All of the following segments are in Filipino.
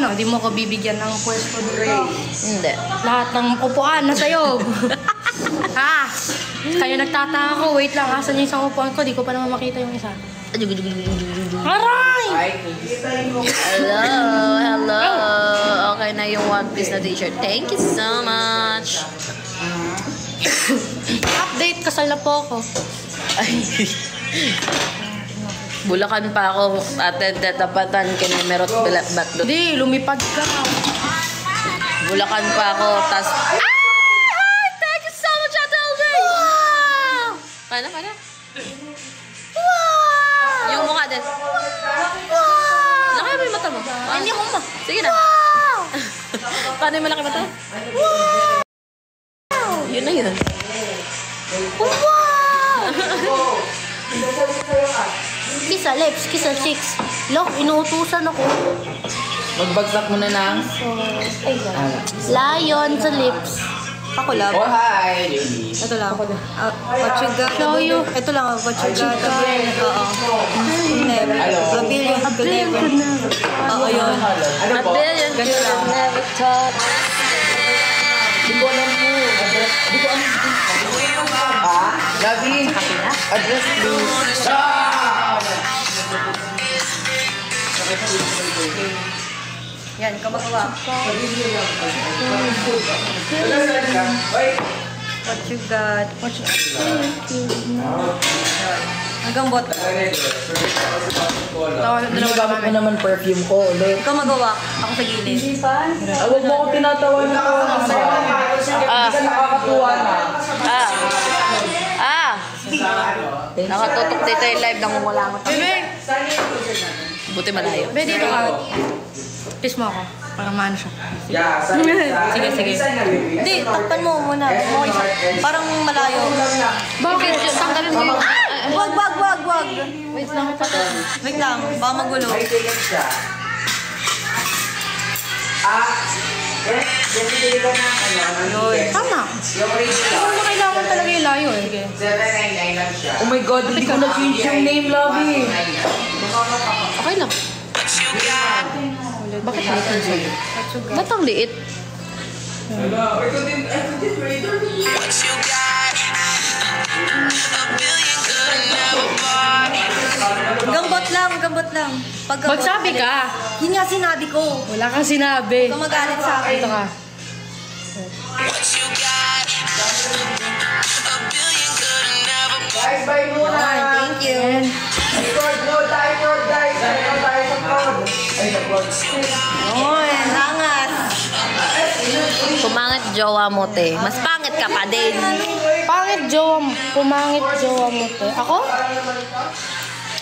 Ano, di mo ko bibigyan ng pwesto dito. Hindi. Lahat ng upuan na sa'yo. Ha? Kaya nagtataka ko, wait lang, asan yung isang upuan ko? Di ko pa naman makita yung isa. Aray! Hello. Okay na yung one piece na t-shirt. Thank you so much. Update, kasal na po ako. Bulacan pa ako at tatapatan kinamerot batlot. Hindi, lumipad ka. Bulacan pa ako, tas... Thank you so much, Ate LJ! Wow! Paano? Wow! Yung mukha din. Wow! Laki ba yung mata mo? Hindi ako ma. Sige na. Wow! Paano yung malaki mata? Wow! Yun na yun. Wow! Kisa lips, kisa cheeks. Look, inuutusan ako. Magbagsak mo na ng... Lion sa lips. Ako lang. Oh, hi! Ito lang. What you got? Show you. Ito lang. What you got? Oo. Never. A billion could never. Oo, yun. A billion could never touch. Di ko alam mo. Di ko alam mo. Ha? Gabi? Address please. Yan, kamagawa. What you got? Hanggang bot. Ginagamit mo naman perfume ko ulit. Ikaw magawa. Ako sa gilid. Huwag mo akong tinatawan ako. Kasi nakakatuwa na. Nakatutok dito yung live nang wala mo. Bebe! Buti malayo. Bebe, dito ka. Kiss mo ako. Para maano siya. Sige. Hindi, takpan mo muna. Parang malayo. Bakit? Tanggalin mo yung... Wag. Wait lang. Wait lang, baka magulo. Tama. Ano na kailangan talaga yung layo eh. Oh my God, hindi ko na-change yung name, Lovey. Okay lang. Bakit liit yun sa'yo? Ba't ang liit? Gambot lang. Magsabi ka. Yun nga sinabi ko. Wala kang sinabi. Ikaw magalit sa akin. Ito ka. Guys, bye muna. Thank you. Record mode, guys. Ano tayo sa prod? Ay, sa prod. Oy, nangas. Pumangit jowa mo, te. Mas pangit ka pa din. Pangit jowa mo. Pumangit jowa mo to. Ako?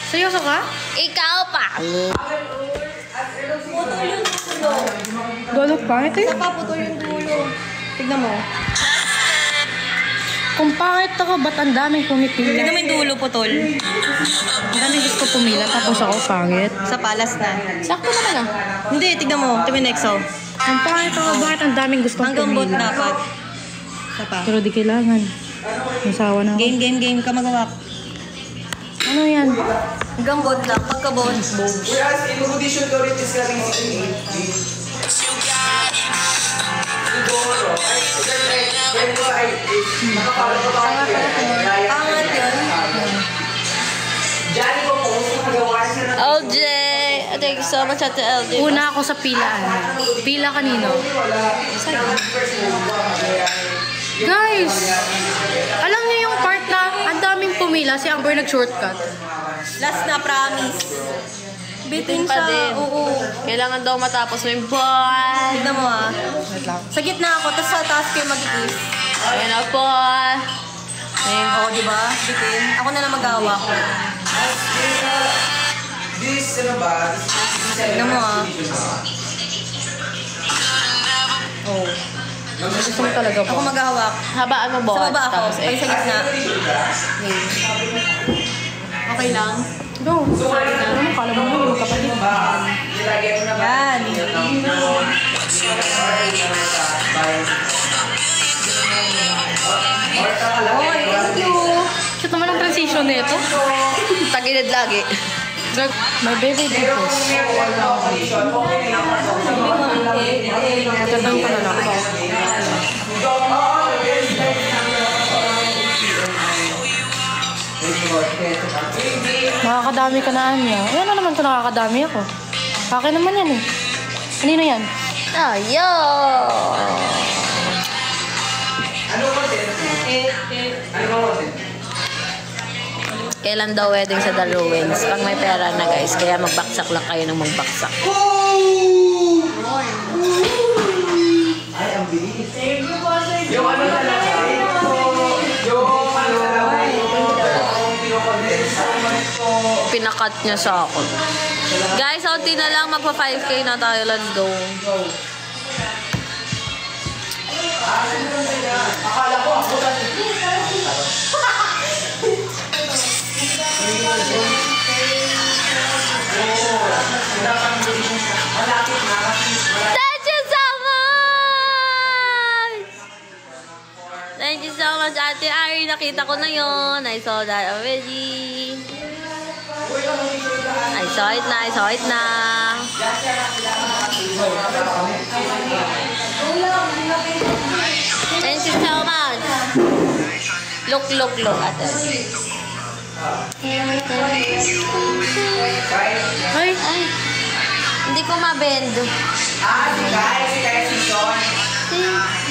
Seryoso ka? Ikaw pangit. Putol yung dulo. Dolog pangit eh. Saka putol yung dulo. Tignan mo. Kung pangit ako, ba't ang daming pumipila? Tignan mo yung dulo, putol. Ang daming gusto pumila, tapos ako pangit. Sa palas na. Sakto naman ah. Hindi, tignan mo. Tignan mo yung EXO. Kung pangit ako, bakit ang daming gustong Hanggang bot pumila? dapat. Isa pa. Pero di kailangan. Masawa na ako. Game ka magawa. Ano yan? Hanggang bot lang. Pagka-bot. Yes, inaudition ko rin is coming 68. Pangat yun. LJ! Thank you so much, Ate LJ. Una ako sa pilaan. Pila kanino? Guys! Alam niyo yung part na ang daming pumila, si Amber nag-shortcut. Last na, promise. Bitin pa siya. din. Oo. Kailangan daw matapos mo yung boy. Tignan mo ah. Sa gitna ako, tapos sa taas kayo mag-i-kiss. Ayan na po. Oo, diba? Bitin. Ako na lang mag-awak. This, ano ba? Tignan mo ah. Oo. Gusto mo talaga Ako mag-awak. Habaan mo, Sa bot. baba ako. Tapos, Ay, sa gitna. Okay lang. Go! Ano mo, kala mo mo yung kapatid. Yan. Oy, thank you. Cute naman ang transition nito. Tagilid lagi. My baby dito. nakakadami ka na niya. Eh, ano naman kung nakakadami ako? Akin naman yan eh. Kanino yan? Ayo! Kailan daw wedding sa The Ruins? Pag may pera na guys, kaya magbaksak lang kayo ng magbaksak. Ay, ang bilis. Yung ano talaga. Pinakat niya sa akin. Guys, unti na lang. Magpa 5K na tayo. Let's go. Akala ko ako Thank you so much! Thank you so much, Ate Ari. Nakita ko na yon. I saw that already. I saw it na. I saw it na. Thank you so much. Look, Ate. Ay. Hindi ko mabend. si Kyle Season.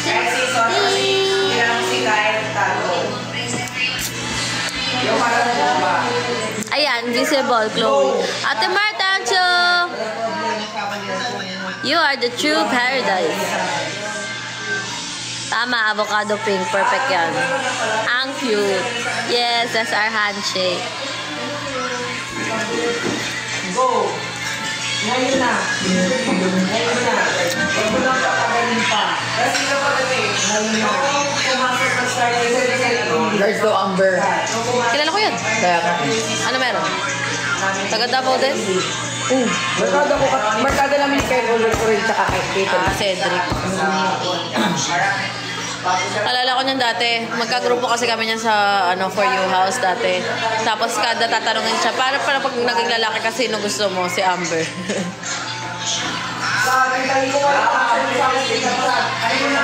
Kyle Season. Ilang si Kyle Tago. Yung parang bomba. Ayan, visible, Chloe. Ate Marta, you are the true paradise. Tama, avocado pink. Perfect yan. Ang cute. Yes, that's our handshake. Go! Ngayon na. Huwag mo lang kapagaling pa. Kasi kapag pumasok sa start Guards to Amber. Kilala ko yun. Kaya ka. Ano meron? Taga Davao din? Markada namin kay Roller ko rin tsaka kay Kate. Cedric. Alala ko niyan dati, magkagrupo kasi kami niyan sa For You House dati. Tapos kada tatanungin siya, para pag naging lalaki kasi sino gusto mo? Si Amber.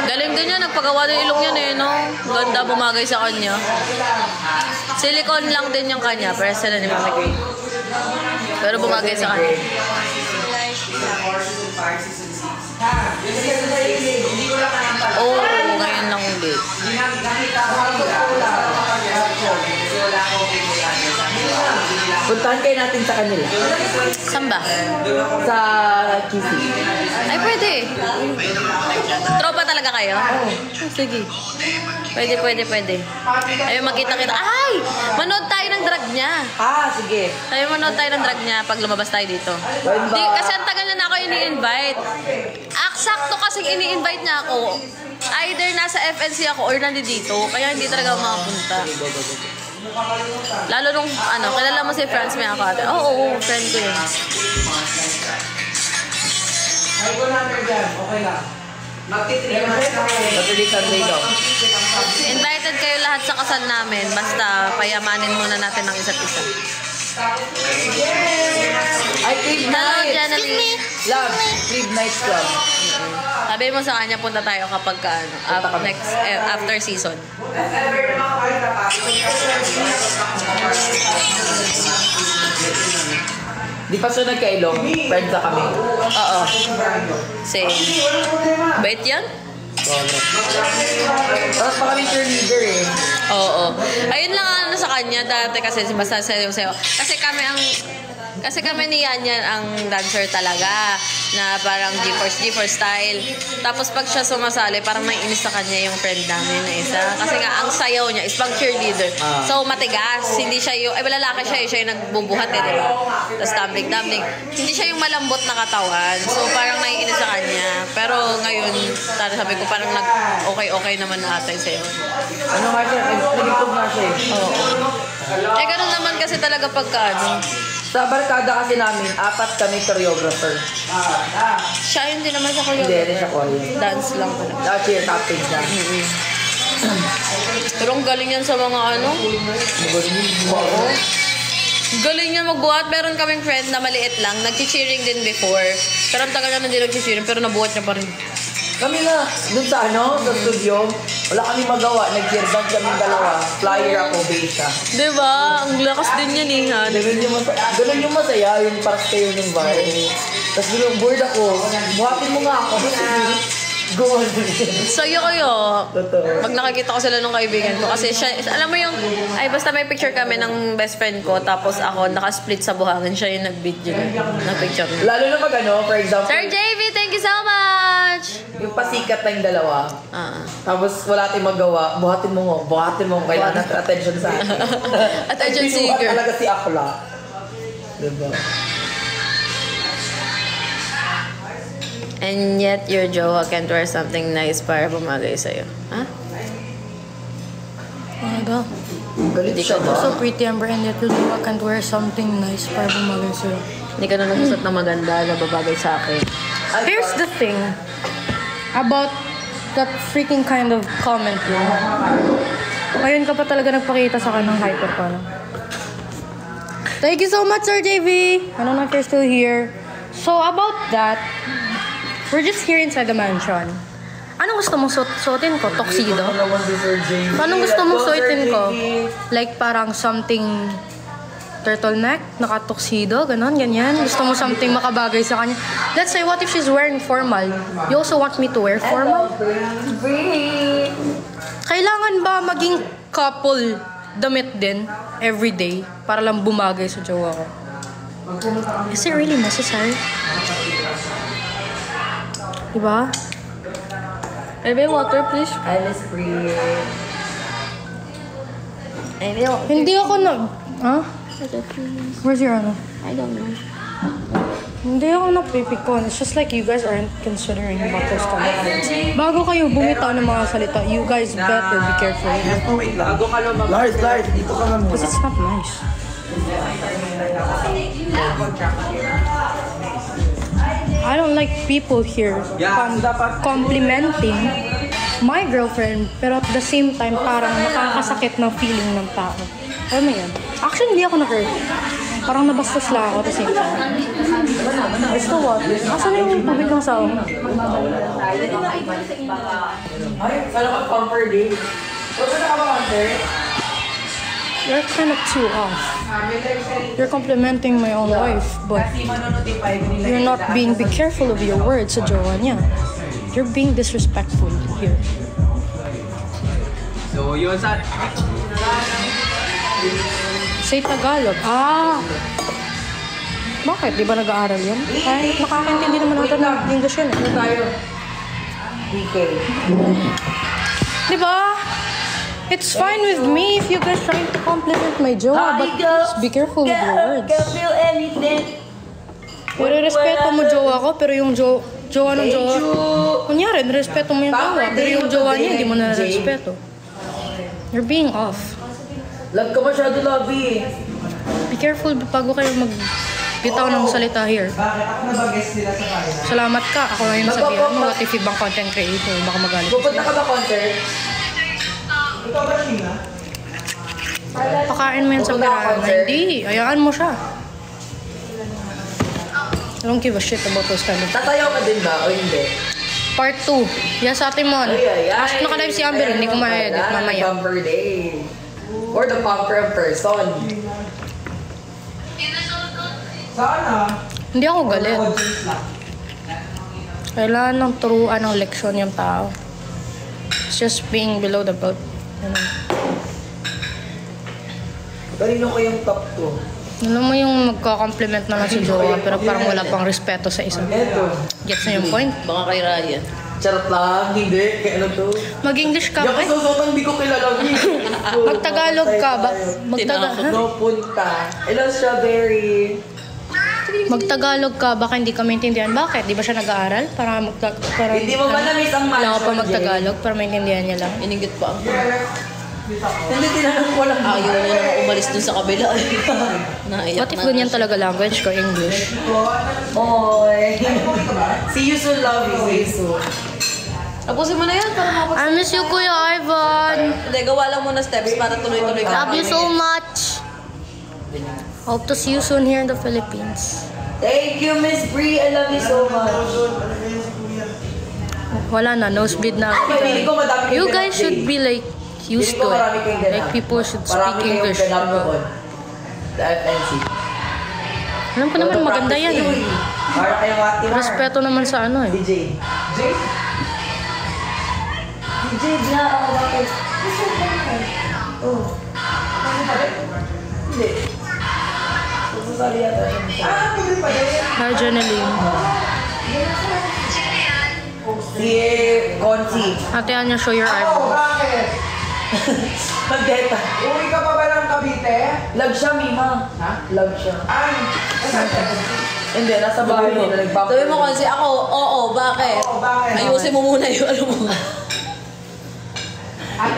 Galing din niya, nagpagawa din ilong yan no? Ganda, bumagay sa kanya. Silicone lang din yung kanya, personal ni Mami Gray. Pero bumagay sa kanya. Oh, ngayon lang ulit. Puntahan kayo natin sa kanila. Saan ba? Sa Kisi. Ay, pwede. Tropa talaga kayo? Oo. Sige. Pwede. Ayaw magkita-kita. Ay! Manood tayo ng drag niya. Sige. Ayaw manood tayo ng drag niya pag lumabas tayo dito. Kasi ang tagal na ako ini-invite. Sakto kasi ini-invite niya ako. Either nasa FNC ako or nandito. Kaya hindi talaga ako makapunta. Lalo nung, kilala mo si Franz may ako ate. Oo, friend ko yun. Ay, ko namin dyan. Okay lang. Magti-3 months na kayo. Saturday, Sunday daw. Invited kayo lahat sa kasal namin. Basta payamanin muna natin ng isa't isa. Ay, Crib Hello, Night. Janeline. Love, Crib Night Club. Sabi mo sa kanya, punta tayo kapag after season. Di pa siya nagkailong. Friends na kami. Oo. Same. Bait yan? Tapos pa kami cheerleader eh. Oo. Ayun lang sa kanya dati kasi basta sayo. Kasi kami ni Yanyan ang dancer talaga na parang G4 style. Tapos pag siya sumasali, parang naiinis sa kanya yung friend namin na isa. Kasi nga, ang sayaw niya is pang cheerleader. So, matigas. Hindi siya yung, lalaki siya yung nagbubuhat diba? Tapos tumbling. Hindi siya yung malambot na katawan. So, parang naiinis sa kanya. Pero ngayon, sabi ko, parang okay naman na ata yung sayaw. Ano nga siya? Nag-improve nga siya eh. Oo. Ganun naman kasi talaga pagka Sa barkada kasi namin, 4 kami choreographer. Siya hindi naman siya Hindi rin siya choreo. Dance lang pala. Cheer captain siya. Pero ang galing yan sa mga Oo. Galing niya magbuhat. Meron kaming friend na maliit lang. Nag-cheering din before. Pero ang tagal niya hindi nag-cheering pero nabuhat niya pa rin. Kami na, dun sa sa studio, wala kami magawa. Nag-cheerban kami dalawa. Flyer ako, Beisha. Diba? Ang lakas din yan eh, Han. Ganun yung masaya, yung para kayo ng vibe. Tapos yung bored ako, buhatin mo nga ako. Go on. Saya kayo. Totoo. Pag nakikita ko sila ng kaibigan ko. Kasi siya, alam mo yung, ay basta may picture kami ng best friend ko. Tapos ako, nakasplit sa buhangin. Siya yung nag-video ng picture. Lalo na pag for example, Sir JV, thank you so much! yung pasikat na yung dalawa. Tapos wala tayong magawa, buhatin mo kailangan natin attention sa akin. Attention Ay, seeker. talaga si Akla. Diba? And yet, your jowa can't wear something nice para bumagay sa'yo. Ha? Oh my God. Galit siya ba? So pretty, Amber, and yet you can't wear something nice para bumagay sa'yo. Hindi ka na nagsusot na maganda na babagay sa akin. Here's the thing about that freaking kind of comment yun. Ngayon ka pa talaga nagpakita sa akin ng hyper ka na. Thank you so much, Sir JV. I don't know if you're still here. So about that, we're just here inside the mansion. Anong gusto mong suotin ko? Tuxedo? Anong gusto mong suotin ko? Like parang something turtleneck, naka-tuxedo, ganon, ganyan. Gusto mo something makabagay sa kanya. Let's say, what if she's wearing formal? You also want me to wear formal? Kailangan ba maging couple damit din everyday para lang bumagay sa jowa ko? Is it really necessary? Diba? Baby, water please. I miss Brie. Hindi ako na... Huh? Where's your ano? I don't know. Hindi ako napipikon. It's just like you guys aren't considering about those kind of things. Bago kayo bumitaw ng mga salita, you guys better be careful. Oh, wait lang. Lars, dito ka lang Because it's not nice. I don't like people here complimenting my girlfriend, pero at the same time, parang nakakasakit ng feeling ng tao. Alam mo yan? Actually, hindi ako na-hurt. Parang nabastos lang ako at the same time. Gusto what? Asan na yung tubig ng sao? Ay, sana ka pamper day. Huwag ka nakabakanter. You're kind of too off. You're complimenting my own wife, but you're not being be careful of your words sa jowa niya. You're being disrespectful here. So, yun sa... Say Tagalog. Ah! Bakit? Di ba nag-aaral yan? Ay, nakakaintindi naman natin ng English yun eh. DK. Di ba? It's fine with me if you guys trying to compliment my jowa, but please be careful with your words. Pero respeto mo jowa ko, pero yung jowa ng jowa... Kunyari, respeto mo yung jowa, pero yung jowa niya, hindi mo na respeto. You're being off. Love ka masyado, Lovey. Be careful bago kayo magbitaw ng salita here. Salamat ka. Ako na yung nasabihan mo. What if ibang content creator? Baka magalit. Pupunta ka ba concert? Pakain mo yan sa pirana. Hindi. Ayaan mo siya. I don't give a shit about those kind of... Tatayaw ka din ba o hindi? Part 2. Yes, Ate Mon. Ask naka-live si Amber. Hindi ko ma-edit mamaya. Bumper day. Or the bumper of person. Hindi ako galit. Kailangan ng turuan ng leksyon yung tao. It's just being below the belt. Kanino ko yung top 2? Alam mo yung magka-compliment na lang si jowa pero parang wala pang respeto sa isa. Eto. Gets na yung point? Baka kay Ryan. Charot lang, hindi. Kaya ano to? Mag-English ka Yung ba? kasusotang di ko kilala. Mag-Tagalog ka ba? No punta. Hello, strawberry. Mag-Tagalog ka, baka hindi ka maintindihan. Bakit? Di ba siya nag-aaral? Para Hindi mo ba na-miss ang Wala ko pa mansion, mag-Tagalog para maintindihan niya lang. Iningit pa ako. Hindi, tinanong ko lang. Ayaw na naman umalis dun sa kabila. Naiyak What if ganyan talaga language ko, English? Oy. See you soon, Lovey. See you soon. Tapusin mo na yan para mapos. I miss you, Kuya Ivan. Hindi, gawa lang muna steps para tuloy-tuloy ka. Love you so much. Hope to see you soon here in the Philippines. Thank you, Miss Brie. I love you so much. wala na, nosebleed na. Hindi ko madami You guys should be like used to it. Like people should speak English. Diba? The FNC. Alam ko naman maganda yan eh. Para kayo mati na. Respeto naman sa ano eh. DJ. DJ, bla ako bakit? Oh. Hindi. Susali yata siya. Pwede pa din. Hi, Janeline. Si Conci. Ate Anya, show your eyebrow. Bakit? Magdeta. Uwi ka pa ba ng Cavite? Lag siya, Mima. Ha? Lag siya. Ay! Hindi, nasa bahay nila. Sabi mo kasi ako, oo, bakit? Oo, bakit? Ayusin mo muna yung ano mo.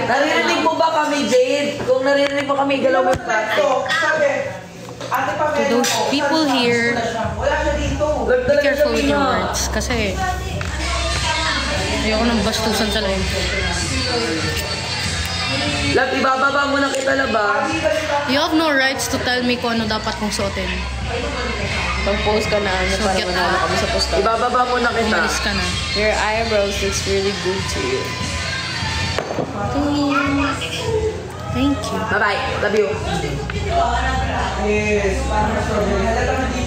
Naririnig mo ba kami, Jade? Kung naririnig mo kami, galaw mo yung plastic. Sabi, ate pa To those people here, wala siya dito. be careful with your words. Kasi, ayoko nang bastusan sa live. Lab, ibababa mo na kita, Laba. You have no rights to tell me kung ano dapat kong suotin. Mag-post ka na ano So, para get manalo out. kami sa posta. Ibababa mo na kita. Umalis ka na. Your eyebrows looks really good to you. Thank you. Bye-bye. Love you.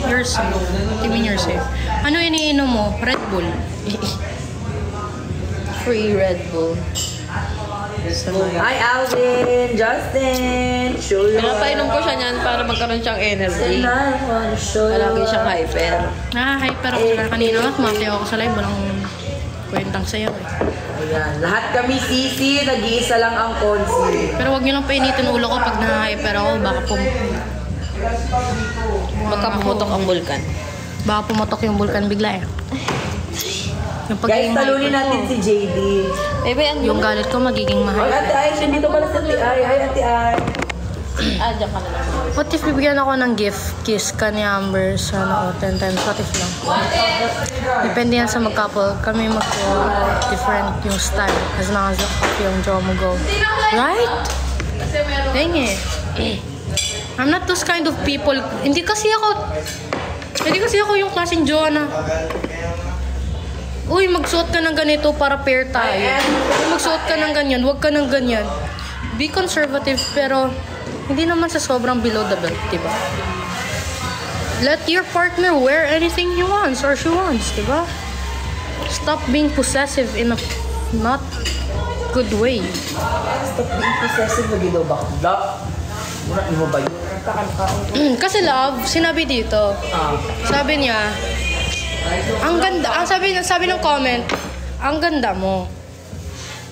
You're safe. What do you mean you're safe? Ano iniinom mo? Red Bull. Free Red Bull. Hi, Alvin, Justin, show you. Pinapainom ko siya niyan para magkaroon siyang energy. Palagi siyang hyper. Hyper ako sa kanina. Kumakiyaw ako sa live. Walang kwentang sayaw eh. Ayan, lahat kami sisi, nag-iisa lang ang Conci. Pero wag niyo lang painitin ulo ko pag na-hyper ako. Baka pumutok ang bulkan. Baka pumotok yung vulkan bigla eh. Yung Guys, pagiging talunin hyper natin ko, si JD. Baby, ano? yung galit ko magiging Ay, mahal. Ate Ay, dito pala sa Ate Ay. Hi, Ate Ay. Diyan ka na lang. What if bibigyan ako ng gift kiss ka ni Amber sa 10 times? What if lang? Depende yan sa mag-couple. Kami different yung style as long as yung jaw mo go. Right? Dang it. I'm not those kind of people. Hindi kasi ako yung klaseng jaw na uy, magsuot ka ng ganito para pair tayo. Uy, magsuot ka ng ganyan, huwag ka ng ganyan. Be conservative, pero hindi naman sa sobrang below the belt, diba? Let your partner wear anything he wants or she wants, diba? Stop being possessive in a not good way. Stop being possessive, lagi daw ba? Love? Muna, mo ba yun? Kasi love, sinabi dito, sabi niya, ang ganda, sabi ng comment, ang ganda mo.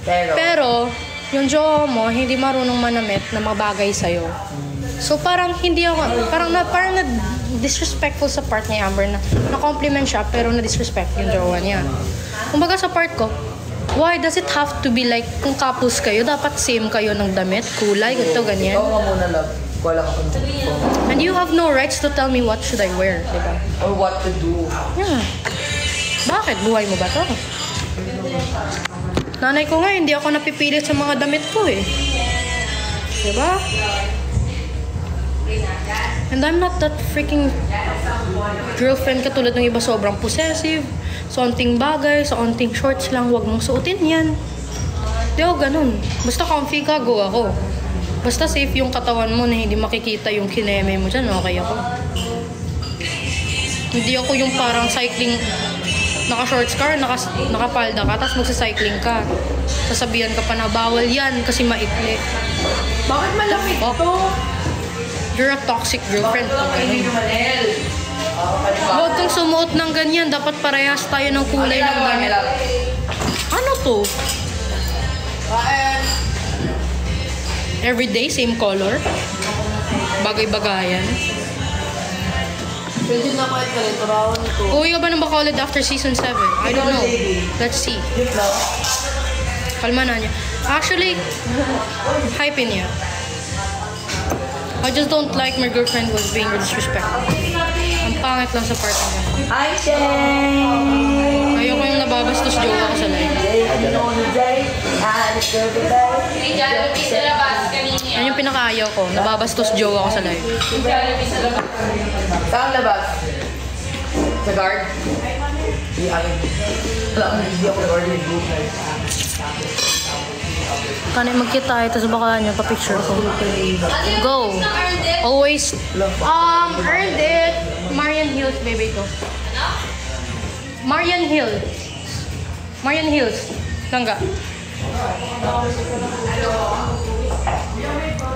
Pero, yung jowa mo, hindi marunong manamit na mabagay sa'yo. So, parang hindi ako, parang na disrespectful sa part ni Amber na compliment siya, pero na-disrespect yung jowa niya. Kumbaga sa part ko, why does it have to be like, kung couples kayo, dapat same kayo ng damit, kulay, ganito, ganyan. Oo nga muna, love. Wala ka kung And you have no rights to tell me what should I wear, diba? or what to do. Yeah. Bakit? Buhay mo ba to? Nanay ko nga, hindi ako napipilit sa mga damit ko eh. Diba? And I'm not that freaking girlfriend katulad ng iba, sobrang possessive. Sa onting bagay, sa onting shorts lang, wag mong suotin yan. Di ako ganun. Basta comfy ka, go ako. Basta safe yung katawan mo na hindi makikita yung kineme mo dyan, okay ako. Hindi ako yung parang cycling, naka-shorts ka, nakapalda ka, tapos magsa-cycling ka. Sasabihan ka pa na bawal yan kasi maikli. Bakit malamig to? You're a toxic girlfriend. Hindi naman L. Huwag kang sumuot ng ganyan. Dapat parehas tayo ng kulay ng gamit. Ano to? Everyday, same color? Bagay-bagayan? Pwede na kahit ka rin, turawan ito. Uwi ka ba ng Bacolod after season 7? I don't know. Let's see. Kalma na niya. Actually, hype in niya. I just don't like my girlfriend was being disrespectful. Ang pangit lang sa part na gano'n. Hi, Shane! Ayoko yung nababastos jowa ko sa live. Yan yung pinakaayaw ko. Nababastos jowa ko sa live. Saan labas? Sa guard? Hindi, ayun. Hindi ako nag-order yung group na Kanay magkita tayo, tapos baka nyo, pa-picture ko. Go! Always, earned it. Marian Hills, baby ko. Marian Hills. Marian Hills. Langga.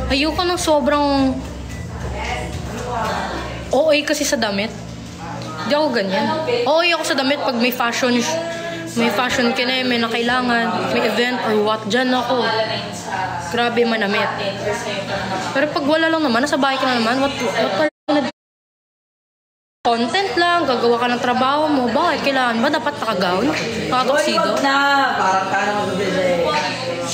Ayoko ng sobrang OA kasi sa damit. Hindi ako ganyan. OA ako sa damit pag may fashion kineme na kailangan, may event or what, dyan ako. Grabe manamit. Pero pag wala lang naman, nasa bahay ka na naman, what content lang, gagawa ka ng trabaho mo, bakit kailangan ba? Dapat naka-gown? Naka-tuxedo? na! Parang ka naman bibili.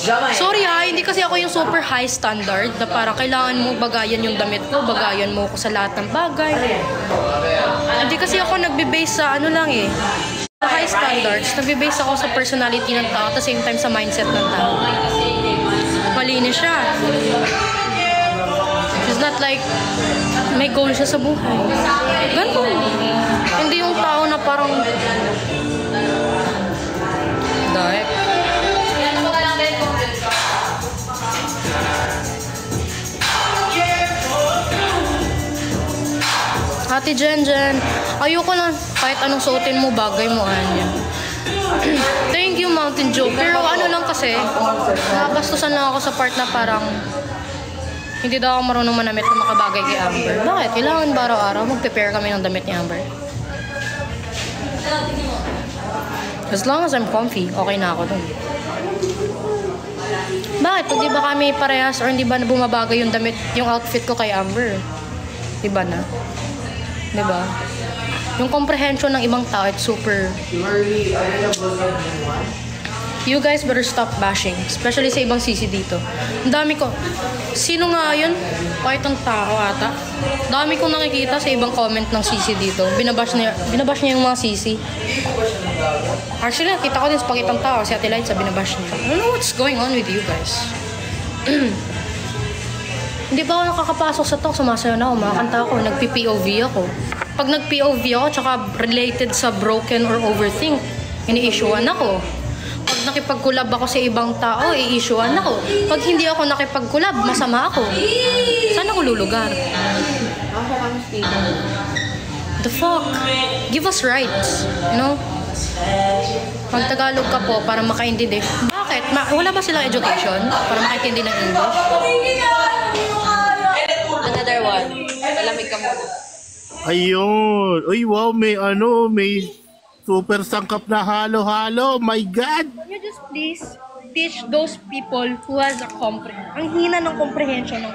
Gamay. Sorry hindi kasi ako yung super high standard na parang kailangan mo bagayan yung damit ko, bagayan mo ko sa lahat ng bagay. Hindi kasi ako nagbe-base sa ano lang sa high standards, nagbe-base ako sa personality ng tao at the same time sa mindset ng tao. Malinis siya. It's not like may goal siya sa buhay. Ganun. Hindi yung tao na parang dahil Ate Jen, ayoko lang kahit anong suotin mo, bagay mo, Anya. Thank you, Mountain Joe. Pero ano lang kasi, nakabastusan lang ako sa part na parang hindi daw ako marunong manamit na makabagay kay Amber. Bakit? Kailangan ba araw-araw mag-prepare kami ng damit ni Amber? As long as I'm comfy, okay na ako dun. Bakit? Pag di ba kami parehas or hindi ba na bumabagay yung damit, yung outfit ko kay Amber? Di ba na? Di ba? Yung comprehension ng ibang tao, it's super... You guys better stop bashing. Especially sa ibang sisi dito. Ang dami ko... Sino nga yun? Kahit ang tao ata. Dami kong nakikita sa ibang comment ng sisi dito. Binabash niya yung mga sisi. Actually, nakita ko din sa pakitang tao. Si Ate Light sa binabash niya. I don't know what's going on with you guys. Hindi ba ako nakakapasok sa talk? Sumasayo na ako. Makakanta ako. Nag-POV ako. Pag nag-POV ako, tsaka related sa broken or overthink, ini-issuean ako. Pag nakipag-collab ako sa ibang tao, i-issuean ako. Pag hindi ako nakipag-collab, masama ako. Saan ako lulugar? The fuck? Give us rights. You know? Mag-Tagalog ka po para makaintindi. Bakit? Wala ba silang education para makaintindi ng English? Another one. Malamig ka muna. Ayun. Uy, wow, may super sangkap na halo-halo. My God! Can you just please teach those people who has a ang hina ng comprehension ng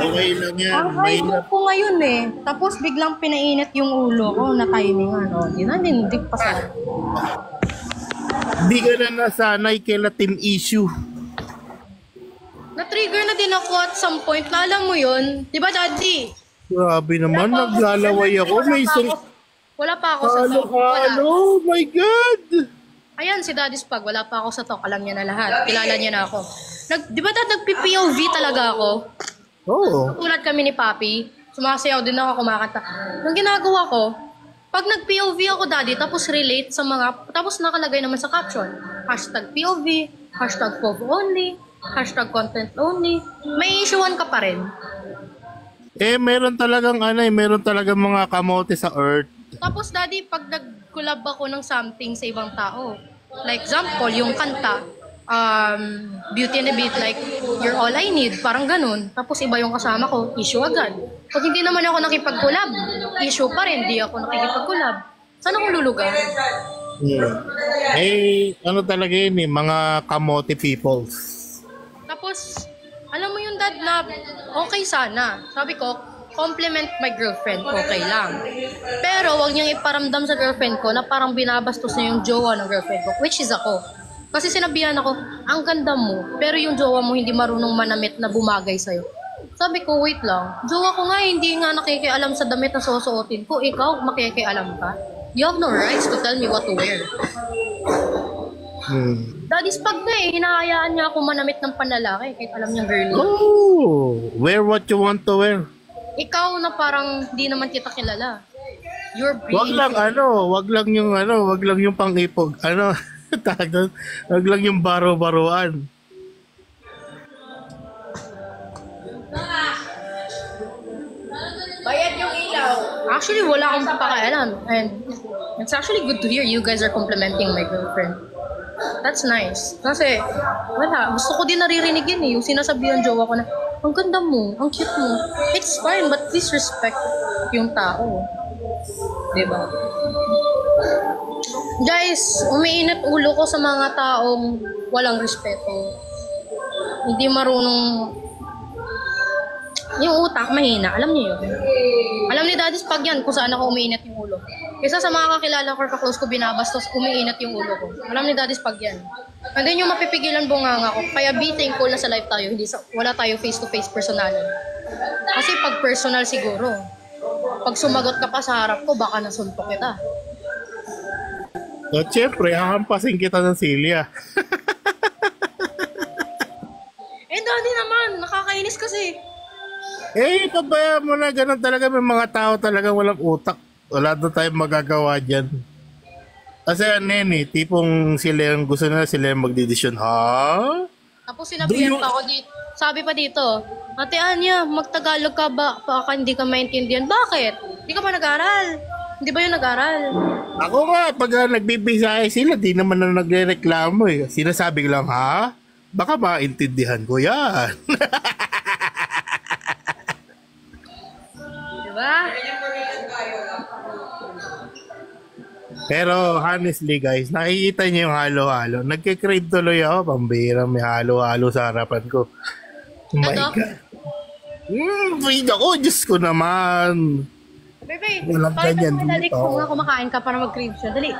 Okay lang yan. ang high ko ngayon Tapos biglang pinainit yung ulo ko na timing Hindi na nindig pa sa Hindi ka na nasanay kay Latin issue. Na-trigger na din ako at some point na alam mo yun. Di ba, Daddy? Grabe naman, naglalaway ako. May isang Wala pa ako sa talk. halo. My God! Ayan, si Daddy Spag, wala pa ako sa talk. Alam niya na lahat. Kilala niya na ako. Di ba, Dad, nag-POV talaga ako? Oo. Tulad kami ni Papi. Sumasayaw din ako, kumakanta. Nung ginagawa ko, pag nag-POV ako, Daddy, tapos relate sa mga, tapos nakalagay naman sa caption, #POV, #POV only, #content only, may issuean ka pa rin. Meron talagang meron talagang mga kamote sa earth. Tapos, Daddy, pag nag-collab ako ng something sa ibang tao, like example, yung kanta, Beauty and the Beat, like, You're All I Need, parang ganun. Tapos iba yung kasama ko, issue agad. Pag hindi naman ako nakipag-collab, issue pa rin, di ako nakikipag-collab. Saan ako lulugar? Talaga yun mga kamote peoples. Tapos, alam mo yung Dad na okay sana. Sabi ko, compliment my girlfriend, okay lang. Pero wag niyang iparamdam sa girlfriend ko na parang binabastos na yung jowa ng girlfriend ko, which is ako. Kasi sinabihan ako, ang ganda mo, pero yung jowa mo hindi marunong manamit na bumagay sa'yo. Sabi ko, wait lang. Jowa ko nga, hindi nga nakikialam sa damit na susuotin ko. Ikaw, makikialam ka? You have no rights to tell me what to wear. Daddy's pag na hinahayaan niya ako manamit ng panlalaki kahit alam niyang girly. Oh, wear what you want to wear. Ikaw na parang di naman kita kilala. You're Wag breathing. lang wag lang yung pang-ipog. Tawag doon, wag lang yung baro-baruan. Bayad yung ilaw. Actually, wala akong pakialam. And it's actually good to hear you guys are complimenting my girlfriend. That's nice. Kasi, wala. Gusto ko din naririnig yun eh. Yung sinasabihan jowa ko na, ang ganda mo, ang cute mo. It's fine, but please respect yung tao. Diba? Guys, umiinit ulo ko sa mga taong walang respeto. Hindi marunong. Yung utak, mahina. Alam niyo yun. Alam ni Daddy's pag yan kung saan ako umiinit yung ulo. Isa sa mga kakilala ko, ka-close ko, binabastos, umiinit yung ulo ko. Alam ni Daddy's pag yan. And then yung mapipigilan bunganga ko. Kaya be thankful na sa life tayo. Wala tayo face-to-face personalan. Kasi pag personal siguro, pag sumagot ka pa sa harap ko, baka nasuntok kita. At syempre, hahampasin kita ng silya. Daddy naman, nakakainis kasi. Pabayaan mo na, ganun talaga, may mga tao talaga walang utak. Wala na tayong magagawa dyan. Kasi tipong sila yung gusto nila, sila yung magdidesisyon. Ha? Tapos sinabihan pa ako dito. Sabi pa dito, Ate Anya, magtagalog ka ba? Baka hindi ka maintindihan. Bakit? Hindi ka ba nag-aral? Hindi ba yung nag-aral? Ako nga, pag nagbibisaya sila, di naman na nagre-reklamo eh. Sinasabi ko lang, ha? Baka maintindihan ko yan. Diba? Pero honestly guys, nakikita niyo yung halo-halo. Nagke-crave tuloy ako, pambira, may halo-halo sa harapan ko. Oh my Ano? God. Freed ako, Diyos ko naman. Bebe, Walang pakita ganyan mo dali dito. kung nga kumakain ka para mag-crave siya. Dali,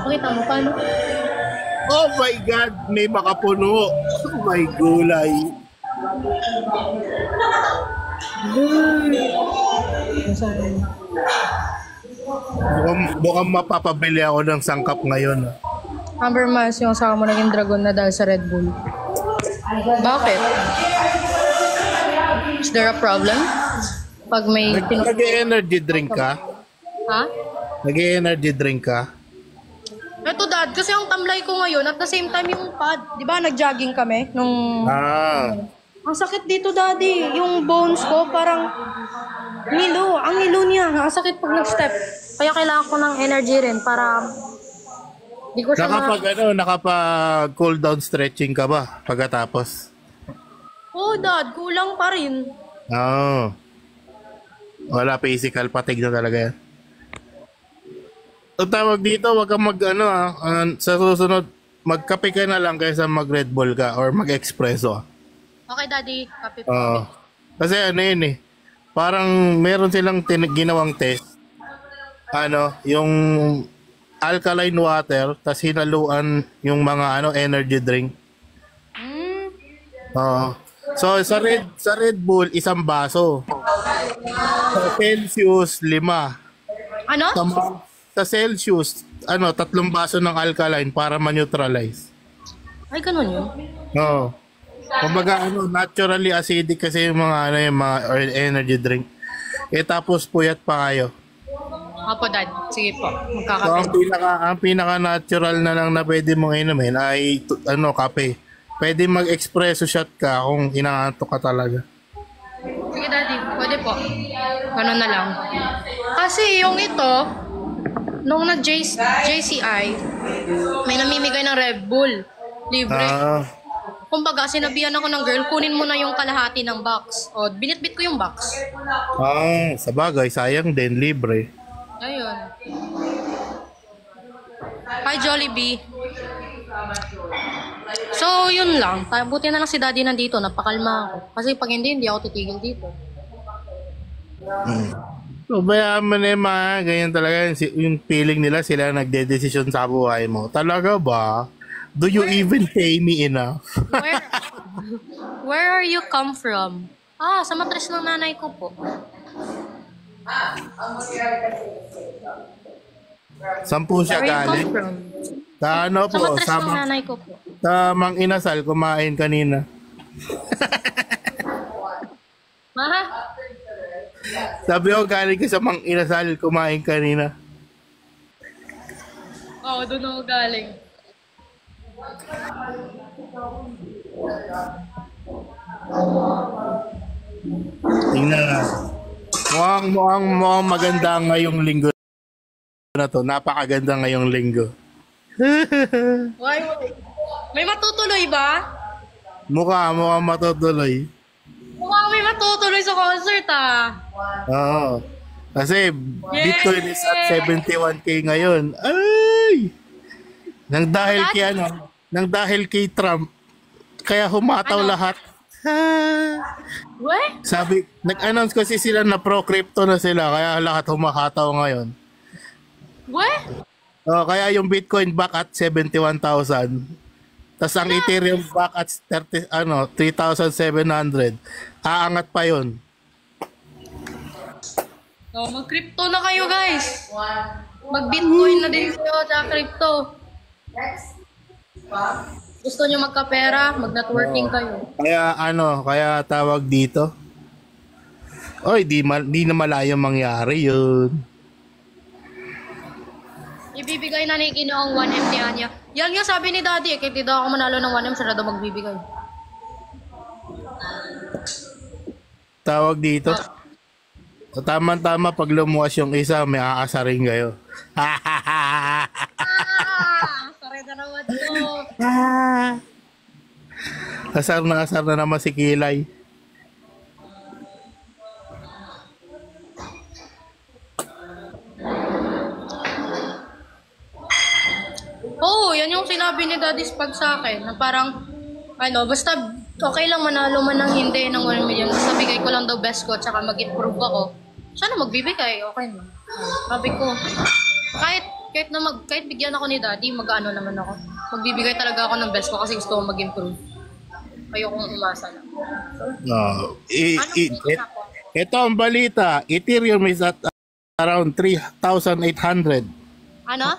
pakita mo paano. Oh my God, may makapuno. Oh my gulay. Mukhang mapapabili ako ng sangkap ngayon. Amber Mas, yung asawa mo naging dragon na dahil sa Red Bull. Bakit? Is there a problem? Pag may... Nag-energy drink ka? Ha? Nag-energy drink ka? Ito dad, kasi ang tamlay ko ngayon at the same time yung pad. Di ba nag-jogging kami nung... Ang sakit dito daddy. Yung bones ko parang... Nilo. Ang nilo niya. Ang sakit pag nag-step. Kaya kailangan ko ng energy rin para... Di ko siya Nakapag cool down stretching ka ba pagkatapos? Oo dad, kulang pa rin. Oo. Wala physical fatigue na talaga yan. Ang tawag dito, wag kang sa susunod, magkape ka na lang kaysa mag-Red Bull ka or mag-espresso. Okay daddy, kape po. Kasi parang meron silang ginawang test. Yung alkaline water, tas hinaluan yung mga energy drink. So sa Red Bull, isang baso. Sa Celsius, 5. Ano? Sa Celsius, 3 baso ng alkaline para ma-neutralize. Ay, ganun yun. Oo. Kumbaga naturally acidic kasi yung mga yung mga energy drink. Tapos puyat pa kayo. Apo dad, sige po. So Magkakape. ang pinaka natural na lang na pwede mong inumin ay kape. Pwede mag-espresso shot ka kung inaantok ka talaga. Sige daddy, pwede po. Ganun na lang. Kasi yung ito, nung nag-JCI, may namimigay ng Red Bull. Libre. Kumbaga, sinabihan ako ng girl, kunin mo na yung kalahati ng box. O, binitbit ko yung box. Sa bagay, sayang din, libre. Ayun. Hi, Jollibee. So, yun lang. Buti na lang si daddy nandito, napakalma ako. Kasi pag hindi ako titigil dito. So, bayaan mo na yung mga ganyan talaga, yung feeling nila, sila nagde-desisyon sa buhay mo. Talaga ba? Do you even pay me enough? Where are you come from? Sa matres ng nanay ko po. Saan po siya Where you come galing? from? Sa Sa matres ng nanay ko po. Sa Mang Inasal, kumain kanina. Sabi ko, galing ka sa Mang Inasal, kumain kanina. Oo, doon ako galing. Tingnan na. Mukhang maganda ngayong linggo na to. Napakaganda ngayong linggo. Why? May matutuloy ba? Mukhang matutuloy. Mukhang may matutuloy sa concert Oo. Kasi Bitcoin is at 71k ngayon. Ay! Nang dahil kay Trump, kaya humataw lahat. We? Sabi, nag-announce kasi sila na pro-crypto na sila, kaya lahat humahataw ngayon. We? Kaya yung Bitcoin back at 71,000. Tapos ang Ethereum back at 3,700. Aangat pa yun. Mag-crypto na kayo, guys. Mag-Bitcoin na din kayo sa crypto. Gusto nyo magkapera, mag-networking kayo. Kaya tawag dito. Oy, di na malayong mangyari yun. Ibibigay na ni Kino ang 1M ni Anya. Yan yung sabi ni Daddy, kahit di daw ako manalo ng 1M, sarado magbibigay. Tawag dito. So, tama-tama pag lumuwas yung isa, may aasarin kayo. Sorry na naman to. Asar na naman si Kilay. Oo, yan yung sinabi ni Daddy Spag sa akin, na parang, basta okay lang manalo man ng hindi ng 1 million, basta bigay ko lang daw best ko, tsaka mag-improve ako. Sana magbibigay, okay na. Sabi ko, kahit bigyan ako ni Daddy, mag-ano naman ako. Magbibigay talaga ako ng best ko kasi gusto ko mag-improve. Ayokong umasa lang. Ito ang balita. Ethereum is at around 3,800. Ano?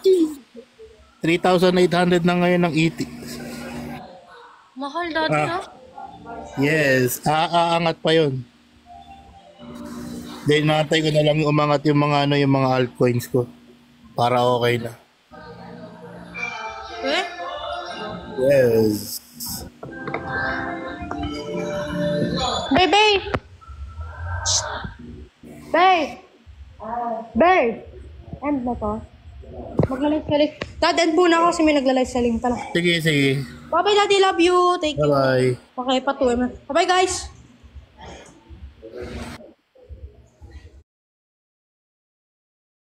3,800 na ngayon ng ETH. Mahal Daddy ha? Yes, aangat pa yun. Dahil natay ko na lang umangat yung mga altcoins ko. Para okay na. Eh? Yes. Babe! End na to. Maglalag-saling. Dad, end muna ako kasi may naglalag-saling pala. Sige. Bye-bye, Daddy. Love you. Take care. Bye-bye. Okay, patuloy mo. Bye-bye, guys.